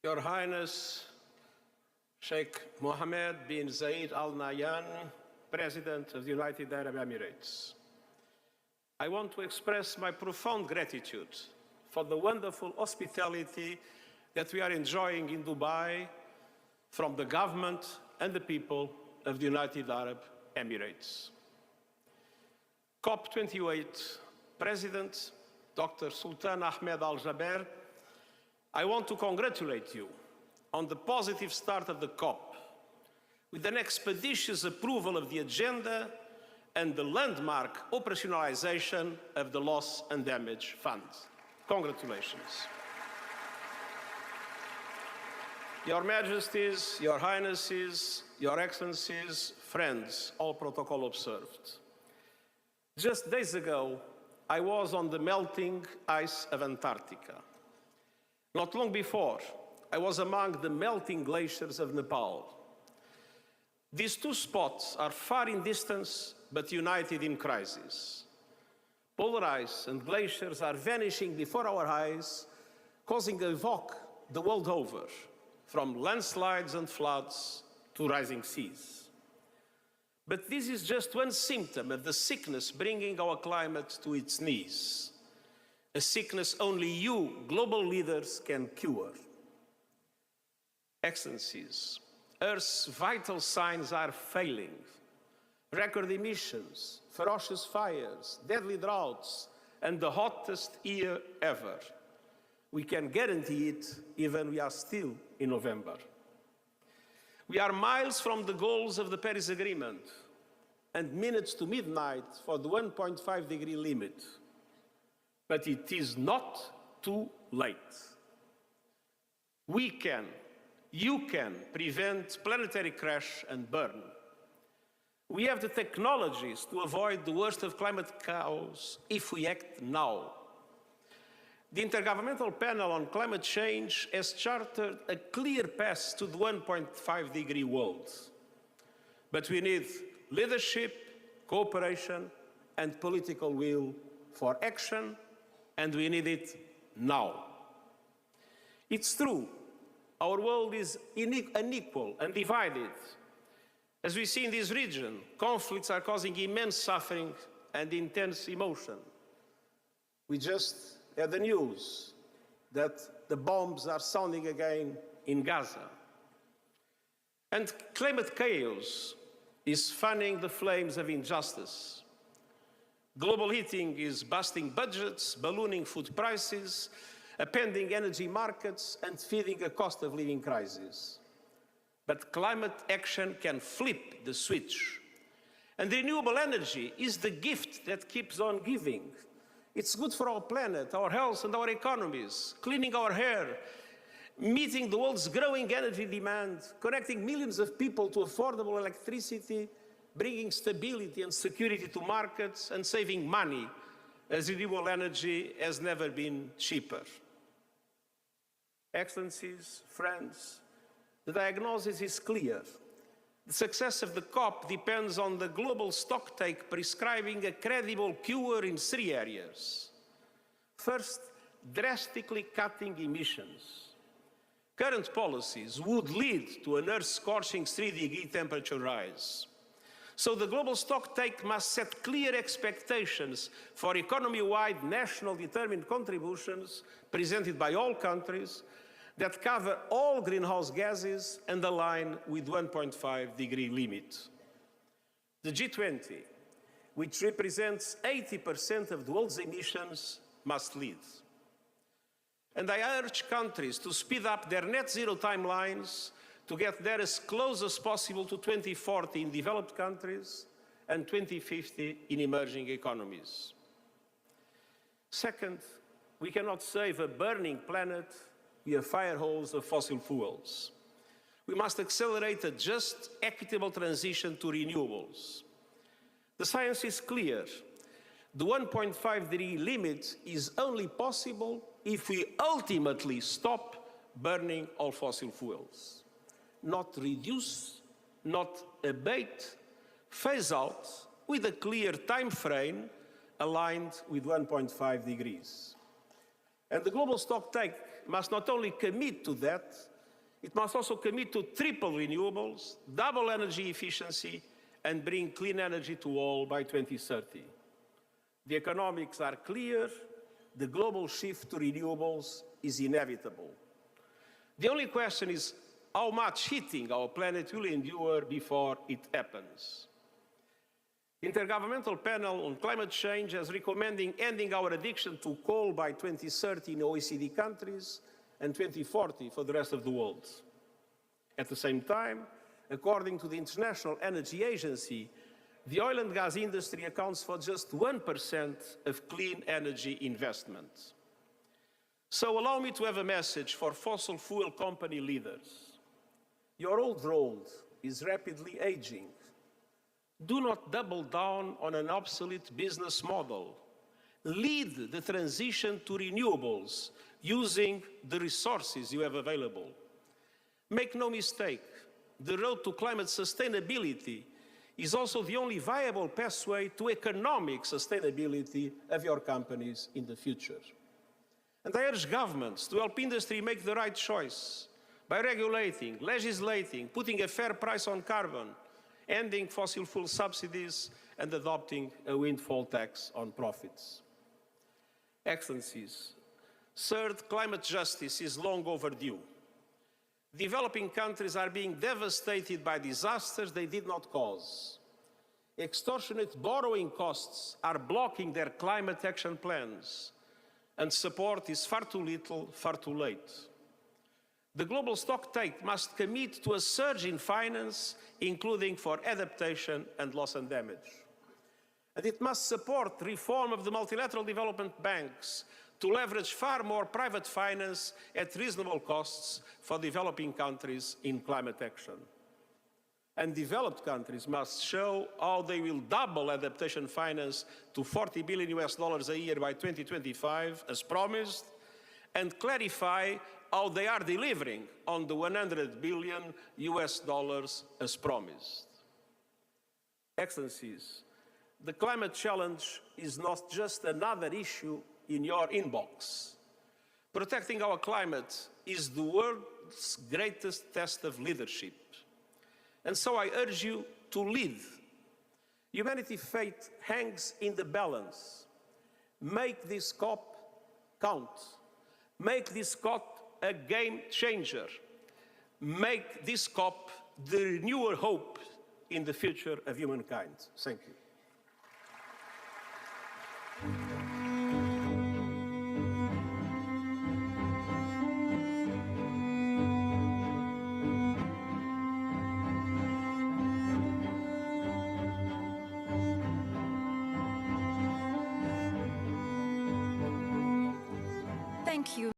Your Highness Sheikh Mohammed bin Zayed Al Nahyan, President of the United Arab Emirates. I want to express my profound gratitude for the wonderful hospitality that we are enjoying in Dubai from the government and the people of the United Arab Emirates. COP28 President Dr. Sultan Ahmed Al Jaber, I want to congratulate you on the positive start of the COP, with an expeditious approval of the agenda and the landmark operationalization of the Loss and Damage Fund. Congratulations. Your Majesties, Your Highnesses, Your Excellencies, friends, all protocol observed. Just days ago, I was on the melting ice of Antarctica. Not long before, I was among the melting glaciers of Nepal. These two spots are far in distance, but united in crisis. Polar ice and glaciers are vanishing before our eyes, causing havoc the world over, from landslides and floods to rising seas. But this is just one symptom of the sickness bringing our climate to its knees. A sickness only you, global leaders, can cure. Excellencies, Earth's vital signs are failing. Record emissions, ferocious fires, deadly droughts, and the hottest year ever. We can guarantee it even we are still in November. We are miles from the goals of the Paris Agreement and minutes to midnight for the 1.5-degree limit. But it is not too late. We can, you can prevent planetary crash and burn. We have the technologies to avoid the worst of climate chaos if we act now. The Intergovernmental Panel on Climate Change has charted a clear path to the 1.5-degree world. But we need leadership, cooperation, and political will for action, and we need it now. It's true, our world is unequal and divided. As we see in this region, conflicts are causing immense suffering and intense emotion. We just had the news that the bombs are sounding again in Gaza. And climate chaos is fanning the flames of injustice. Global heating is busting budgets, ballooning food prices, upending energy markets, and feeding a cost of living crisis. But climate action can flip the switch. And renewable energy is the gift that keeps on giving. It's good for our planet, our health, and our economies, cleaning our air, meeting the world's growing energy demand, connecting millions of people to affordable electricity, bringing stability and security to markets, and saving money, as renewable energy has never been cheaper. Excellencies, friends, the diagnosis is clear. The success of the COP depends on the global stocktake prescribing a credible cure in 3 areas. First, drastically cutting emissions. Current policies would lead to an earth-scorching 3-degree temperature rise. So the global stocktake must set clear expectations for economy-wide national determined contributions presented by all countries that cover all greenhouse gases and align with 1.5-degree limit. The G20, which represents 80% of the world's emissions, must lead. And I urge countries to speed up their net zero timelines to get there as close as possible to 2040 in developed countries and 2050 in emerging economies. Second, we cannot save a burning planet via fire hose of fossil fuels. We must accelerate a just, equitable transition to renewables. The science is clear. The 1.5-degree limit is only possible if we ultimately stop burning all fossil fuels. Not reduce, not abate, phase out with a clear time frame aligned with 1.5 degrees. And the global stocktake must not only commit to that, It must also commit to triple renewables, double energy efficiency, and bring clean energy to all by 2030. The economics are clear. The global shift to renewables is inevitable. The only question is how much heating our planet will endure before it happens. Intergovernmental Panel on Climate Change is recommending ending our addiction to coal by 2030 in OECD countries and 2040 for the rest of the world. At the same time, according to the International Energy Agency, the oil and gas industry accounts for just 1% of clean energy investment. So allow me to have a message for fossil fuel company leaders. Your old road is rapidly aging. Do not double down on an obsolete business model. Lead the transition to renewables using the resources you have available. Make no mistake, the road to climate sustainability is also the only viable pathway to economic sustainability of your companies in the future. And I urge governments to help industry make the right choice by regulating, legislating, putting a fair price on carbon, ending fossil fuel subsidies, and adopting a windfall tax on profits. Excellencies, third, climate justice is long overdue. Developing countries are being devastated by disasters they did not cause. Extortionate borrowing costs are blocking their climate action plans, and support is far too little, far too late. The global stocktake must commit to a surge in finance, including for adaptation and loss and damage. And it must support reform of the multilateral development banks to leverage far more private finance at reasonable costs for developing countries in climate action. And developed countries must show how they will double adaptation finance to $40 billion a year by 2025, as promised, and clarify how they are delivering on the $100 billion as promised. Excellencies, the climate challenge is not just another issue in your inbox. Protecting our climate is the world's greatest test of leadership. And so I urge you to lead. Humanity's fate hangs in the balance. Make this COP count. Make this COP a game changer. Make this COP the renewal hope in the future of humankind. Thank you. Thank you.